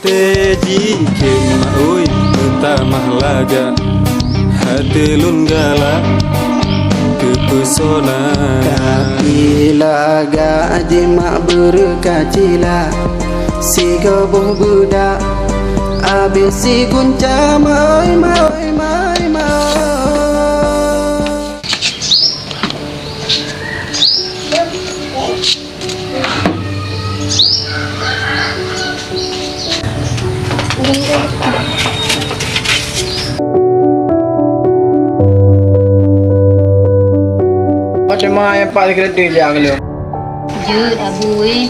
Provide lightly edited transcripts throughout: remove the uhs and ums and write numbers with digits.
Teji kema oi utamah laga hati lun gala kepesona Tapi laga jema berkacila si goboh budak abis si gunca mai mai mai mai Macam mana yang Pak kereta dia kalau? Je abui.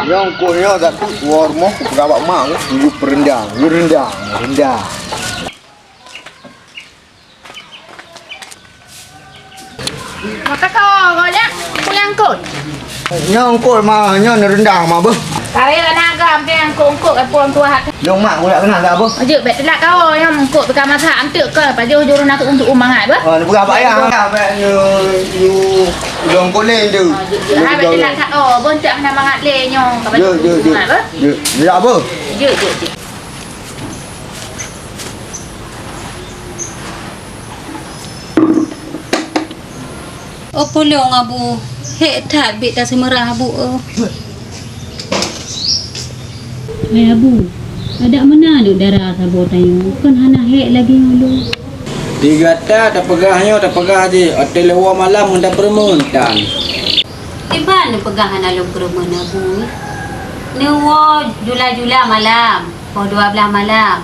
Yang kunya tak tu warmo gawak mau you rendang. Maka kau dia pulang kot. Yang kau mah yang rendang mah bu. Kau yang nak gam yang kongkok ke puang tua hat. Yang mak kau nak kenal tak bu? Aje bet lah kau yang kongkok bekas masa antuk ke pada juru nak untuk umang hai bah. Ni bukan apa yang apa you yang kau lain tu. Hai bet lah tak oh bontak nak mangat le nyong ke pada juru hai bah. Ya apa? Je. Opo leong abu hek tak bit dah semerah abu Hai abu, ada mana duk darah sabo tayo? Kan hana hek lagi ngulu. Tiga tak pegahnya tak pegah je. Hotel lewa malam mendak permuntan. Di mana pegangan alum kerumun abu? Newo jula malam, po 12 malam.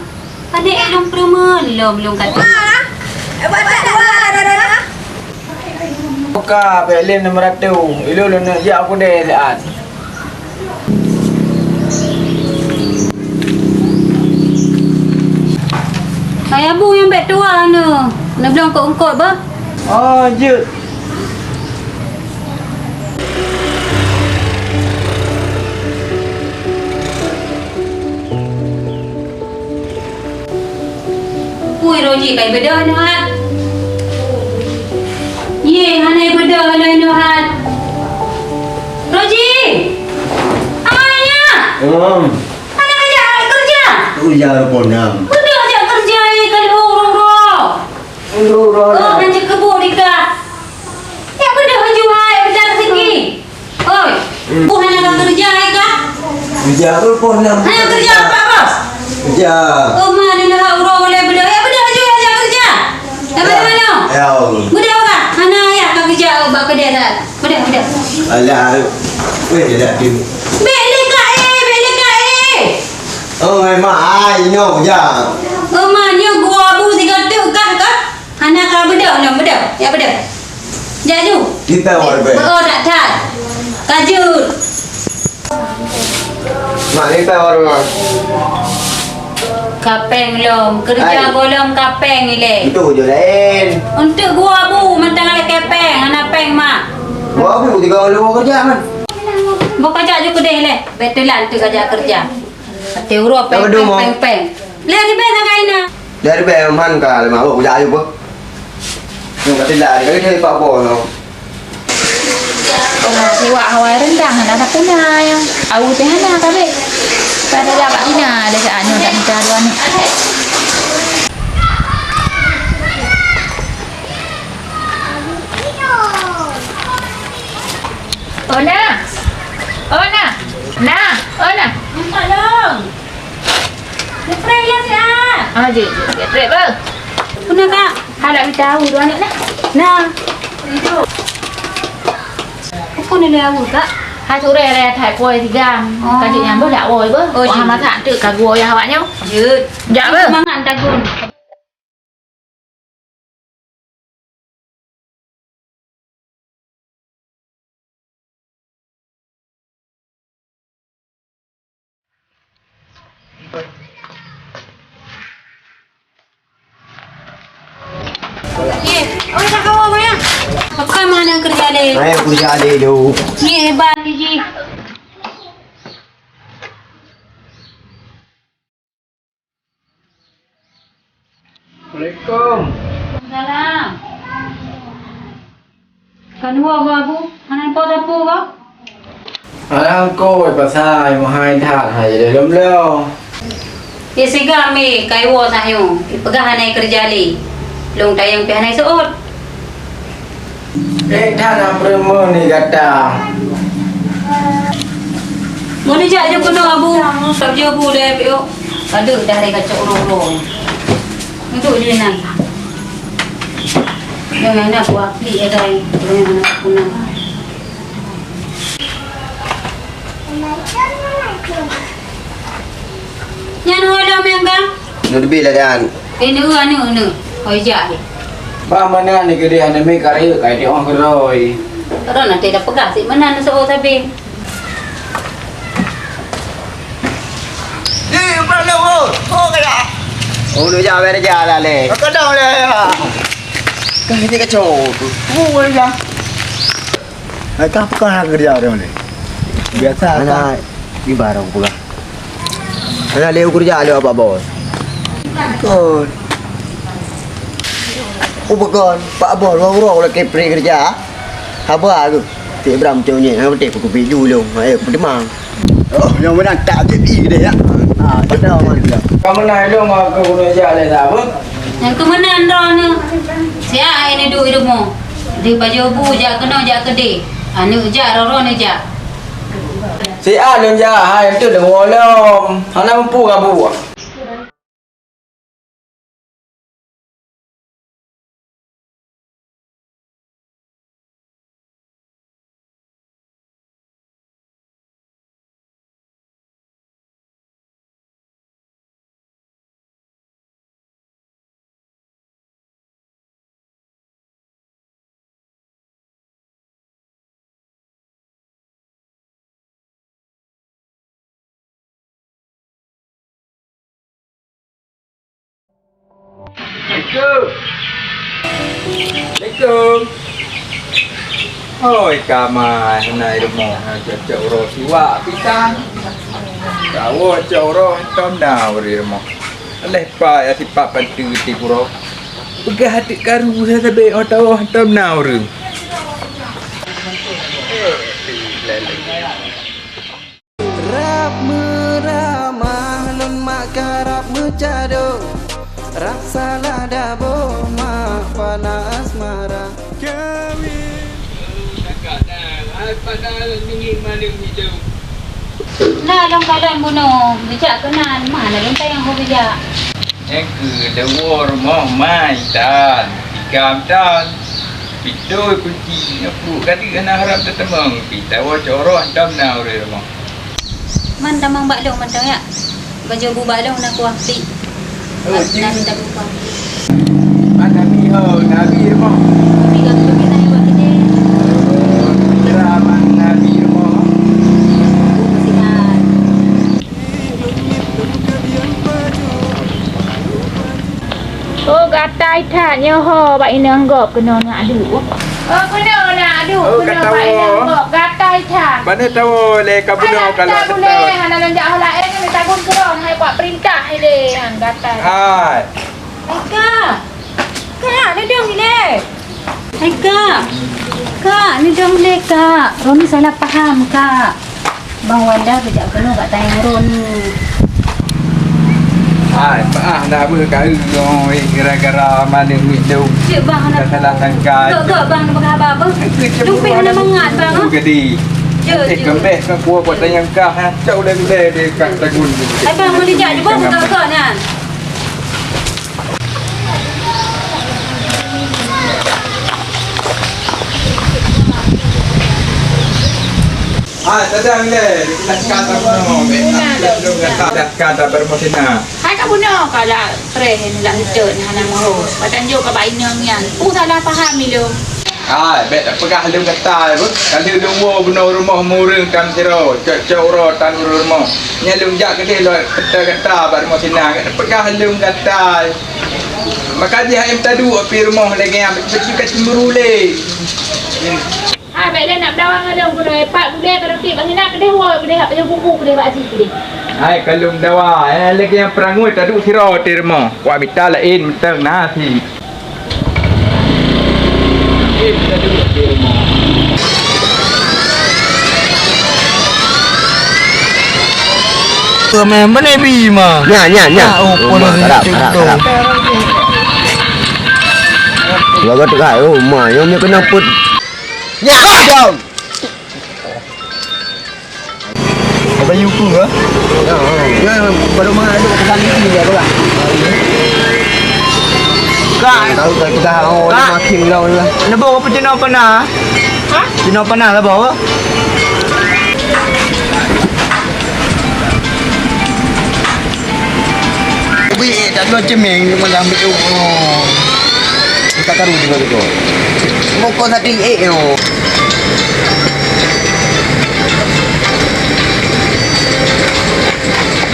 Pada elum kerumun belum kata. Buka pelin nombor 100. Ilu lu nak jak aku deh saat. Hai abu yang bet tua ni. Nak belum kok bah? Oh, je. Pui roji kai beda ni hat. Ye, hanai beda halai ni hat. Roji. Ayah. Anak kerja. Kerja ponam. Benda ajak kerja kalau ro. Oh, nanti kebun dekat. Ya benda haju hai benda segi. Oi, bukan nak kerja ke? Kerja apa ponam? Hanya kerja apa, bos? Kerja. Oh, mana nak ro boleh benda. Ya benda haju ajak kerja. Dapat mana? Ya. Benda apa? Hana ayah tak kerja bab kedai dah. Benda. Alah. Weh dah tim. Beli ka eh. Oh, mak ai no ya. Oh, mana gua abu tiga tu kah? Hana ka benda. Ya benda. Jaju. Kita war be. Oh, tak. Kajut. Mak ni kita war mak. Kapeng lom, kerja golong kapeng ile. Itu je lain. Untuk gua bu, mentang ada kapeng, anak peng mak. Gua apa 3 lu kerja man. Mau kerja juga deh le, betulan tu kerja. Teuro peng. Le di beza kaina. Dari be man ka ma bu kerja juga. Yang kata dah dia kata apa no. Kau siwa hawai rendang anak punya yang au teh hana kabe. Pada dapat ina ada saatnya tak minta dua ni. Ona. Tolong. Lepre ya sia. Je. Trek ber. Puna kak. Halak tahu dua anak nah. Nah. Itu. Aku ni le awu kak. Hai chỗ đây là thải quầy thì gam cái chị nhà bớt đã rồi bớt mà thản tự cả gùa nhà bạn nhau Dứt. dạ bớt Mang ăn ta gun. Pakai mana kerja le? Saya kerja ada tu. Ni hebat Ji. Assalamualaikum. Salam. Kan huwa babu, hanan po da po ba? Alang ko pasay mo hai than hai de lom leo. Ya siga me kai wo sayo. Ipagahan ay kerja le. Long tayang pihanay suot. Than amremo ni kata. Muni ja jo kono abu, sab jo bu le pio. Aduh dah re kacau ro-ro. Itu dia nang. Yang nak buat ni ada yang nak guna. Yang hola mengang. Nu lebih lah dan. Ini anu. Hoi ja. Ba mana ni ke dia ni kari kai dia orang keroi. Ron nanti dah pegang si mana nak so sabi. Oh, lu jangan berja lah le. Kau dah le. Kan dia kacau tu. Oh, ya. Kau bukan nak kerja orang ni. Biasa Anak ni barang pula. Anak leu kerja leu apa bos? Kon. Upakan Pak Bos orang lagi pergi kerja. Apa aku? Tik beram macam ni. Aku tik aku biju lu. Pedemang. Oh, yang mana tak jadi dia ya. Kita mana dia? Kamu naik dong aku guna jalan tak apa? Yang kemenan ron. Sia ini du hidupmu. Di baju bu ja kena ja kede. Anu ja ron ja. Si A lom ja hai tu deng wolom. Ana mampu ka bu. Assalamualaikum. Oi, kamar nay rumah cak ro siwa pisang. Kawo cak ro tom dah ri rumah. Leh pa ya tipak pantu ti puro. Pegah hati karu saya tabe tahu tom now ru. Rap meramah lon mak karap mecado. Rasa lah dabo mak panas marah. Nah, long kalan buno. Bijak kenan mana long tayang ho bijak. Yang ke dawar rumah mai dan tikam dan pitoi kunci aku kata kena harap tetemang kita wa coroh tom now ri rumah. Man tamang baklong man ya. Baju bu baklong nak kuah ti. Nabi tak lupa. Nabi Nabi rumah. Nabi kan lebih naik buat kerja. Keraman Nabi rumah. Sihat. Oh, gatai tak nyoho bak ini anggap kena nak adu. Oh, kena nak adu. Kena bak ini anggap gatai tak. Mana tahu le kabuno kalau tak boleh. Hana lanjak hola ni tagun kerong hai buat perintah dia han gatai. Hai. Kak. Kak, ni dong ni. Hai kak. Kak, ni dong le kak. Roni salah faham kak. Bang Wanda bijak kena kat tayang Roni. Hai, maaf nak berkau gara-gara mana hidup. Cik bang nak salah sangka. Kak bang nak khabar apa? Lupa hana mangat bang. Gedi. Kembeh ke kuah buat tayang kah. Cau dah dia kat tagun. Hai bang mau dijak juga kak ni. Ah, sedang le. Nak kata apa? Nak kata bermosina. Hai ka buno kala pre ni lah hujud hana mau. Patan jo ka baik nang yan. Salah faham ni lo. Bet apakah halim kata pun kalau dua benar rumah murung tan siro cok tan rumah nyalung jak ke lo kata bar rumah sina apakah halim kata maka dia ayam tadu api rumah lagi yang betul cemburu le Baik dah nak berdawang ada guna pak guna kalau tip bagi nak kedai hoa kedai apa yang buku kedai pak cik kedai. Hai kalau dawa lagi yang perangui tadu siro di rumah wa bita lain mentang nasi. Memang ni mah. Nya. Oh, pola harap. Lagu tu kai, oh, mak, yang ni kena put. Nya, jom. Apa you ku ke? Ya, baru mah ada kesan ni dia pula. Kak, Tahu tak kita oh makin lau lah. nak bawa apa cina panah? Ha? Cina panah lah bawa. Wih, tak ada cemeng malam itu. Kita taruh di situ. Mokok tadi yo.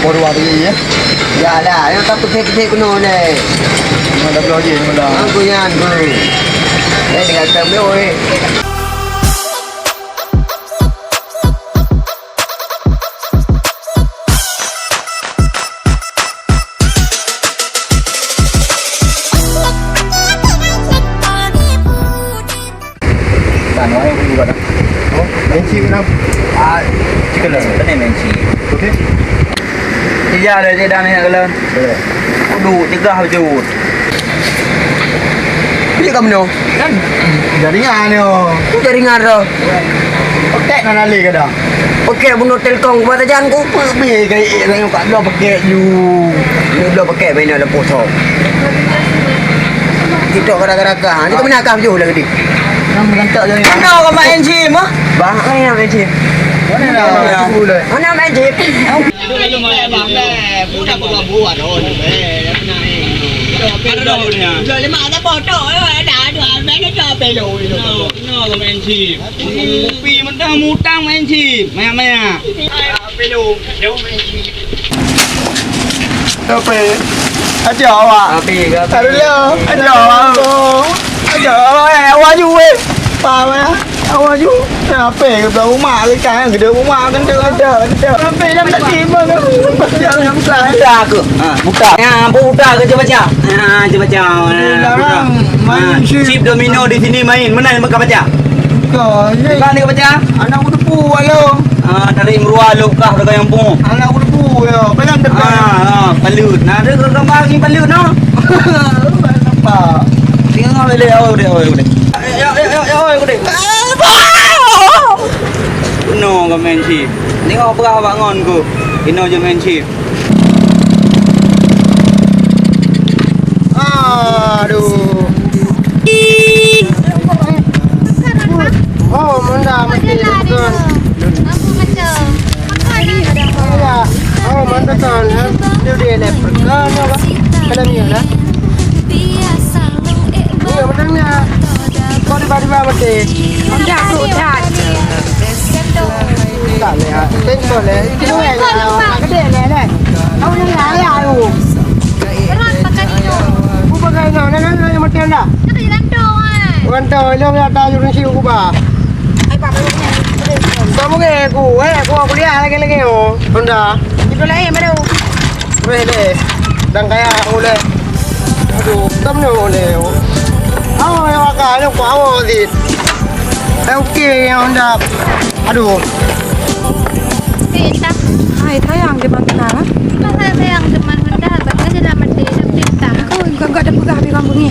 Baru ada ya. Ya dah, yang tak putih-putih kuno ni. Ada belah je malam. Aku yang tu. Dengan kami oi. Menci kenapa? Chicken lah, tadi menci. Okey. Dia ada je dah ni nak kelan. Duduk tegah baju. Bila kamu no? Kan jaringan ni oh. Ku jaringan dah. Okey nak nali ke dah? Okey, bunuh telkom buat jangan ku. Pergi ke yang kat belah pakai you. Ni belum pakai main ada potong. Kita gara-gara ni kau nak baju lah tadi. Nak mengantak je ni. Mana kau main gym ah? Bang, mana main gym? Mana nak sepuluh. Mana main gym? Apa? Aja awak. Api ke? Tak dulu. Aja awak. Aja awak awak ju weh. Faham ya? Awak ju. Apa ke belah rumah ke kan? Kedai rumah kan ada. Apa dah tak tiba ke? Jangan salah. Buta ke? Buta. Ya, buta ke baca? Baca. Main Chip domino di sini main. Mana yang baca? Kau ni. Kan dia baca? Anak aku depu alo. Dari Meruah Lokah dekat yang pun. Anak aku depu ya. Pelan dekat. Palut. Nah, ada gambar ni palut no. Nampak. Tengok boleh awak boleh. Ya, boleh. No, kau main chip. Tengok berah bangun ku. Ino je main chip. Aduh. Oh, mana mesti kan. Ya. Oh, mana kan. Dia nak perkan apa? Kalau ni lah. Ya, benarnya. Kau di bawah mati. Dah tu dah. Tak leh. Tengok leh. Itu yang kedai leh. Kau ni lah ya tu. Pakai no, nak mati anda. Rantau, lo ya tahu orang siu ku ba. Kamu ke aku kuliah lagi oh. Honda. Itu lah yang mana? Boleh. Dan kaya boleh. Aduh, kamu boleh. Oh, yang agak yang kau di. Okey, yang Honda. Aduh. Kita. Hai, tayang di mana lah? Masa yang teman mendah baca dalam mati kita. Kau enggak ada pegah di kampung ni.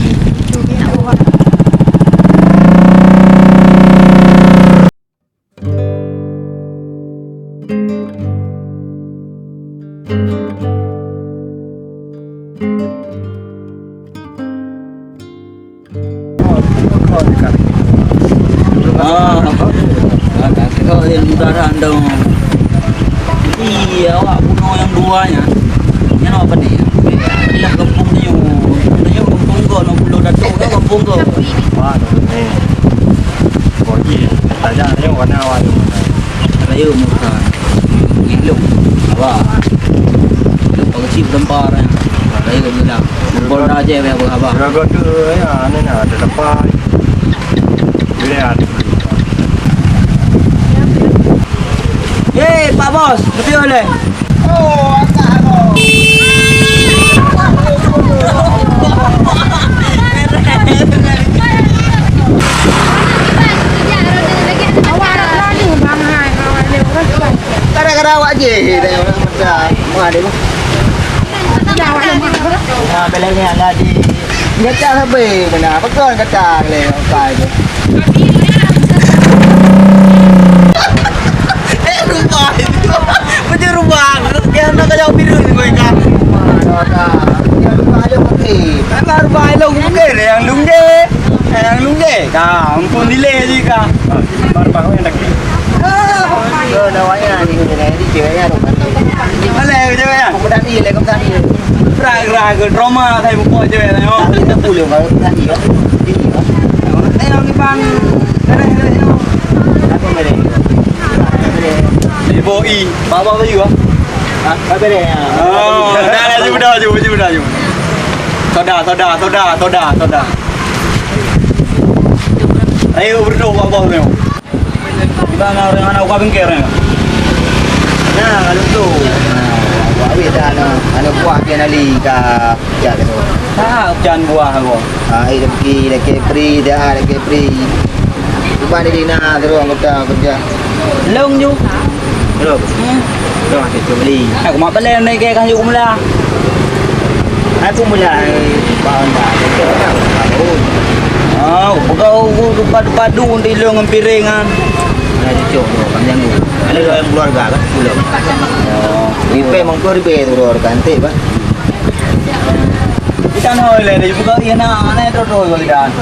Kau yang udara anda. Iya, awak bunuh yang duanya. Yang apa ni? Dia kampung dia. Dia kampung kau, nak pulau Datuk ke kampung kau? Wah, Ayo muka. Ngeluk. Apa? Lu pengsi berempar. Ayo kau bilang. Bol aja ya apa? Raga tu ya, ni nak ada lepas. Lihat. Pak Bos, betul le. Oh, akak bos. Kadang-kadang awak je tengok macam mana dia mah. Nah, belakang ada di kacang habis benar. Pekan kacang le kai tu. Rumah itu. Macam rumah. Yang nak kau biru ni kau ikan. Mana dah. Yang rumah aja pakai. Mana rumah long bukan yang lungge. Yang lungge. Kau ampun delay je kau. Rumah yang nak. Nawanya ni ceweknya tu. Mana ceweknya? Kompetensi le kompetensi. Rag drama thay buku cewek tu. Kita boleh kalau kompetensi kan. Tengok ni bang. Apa mere? Ibu I, bapa tu juga. Apa mere? Oh, dah sudah. Soda. Ayo berdoa bapa tu. Bang orang anak kau bengkel ni. Nah, kalau tu. Awak dah anak buah ke nali ka ya tu. Jangan buah aku. Ai pergi dah kepri dah kepri. Cuba ni nak terus anggota kerja. Long ju. Belum. Dah kita beli. Aku mak beli ni ke kan ju mula. Aku mulai bahan dah. Pegau padu di long piringan. Ada cucuk tu panjang tu. Ada yang keluarga kan belum. IP mangko ribe tu orang ganti bah. Kita nak oleh dia juga ia nak tu tu dan.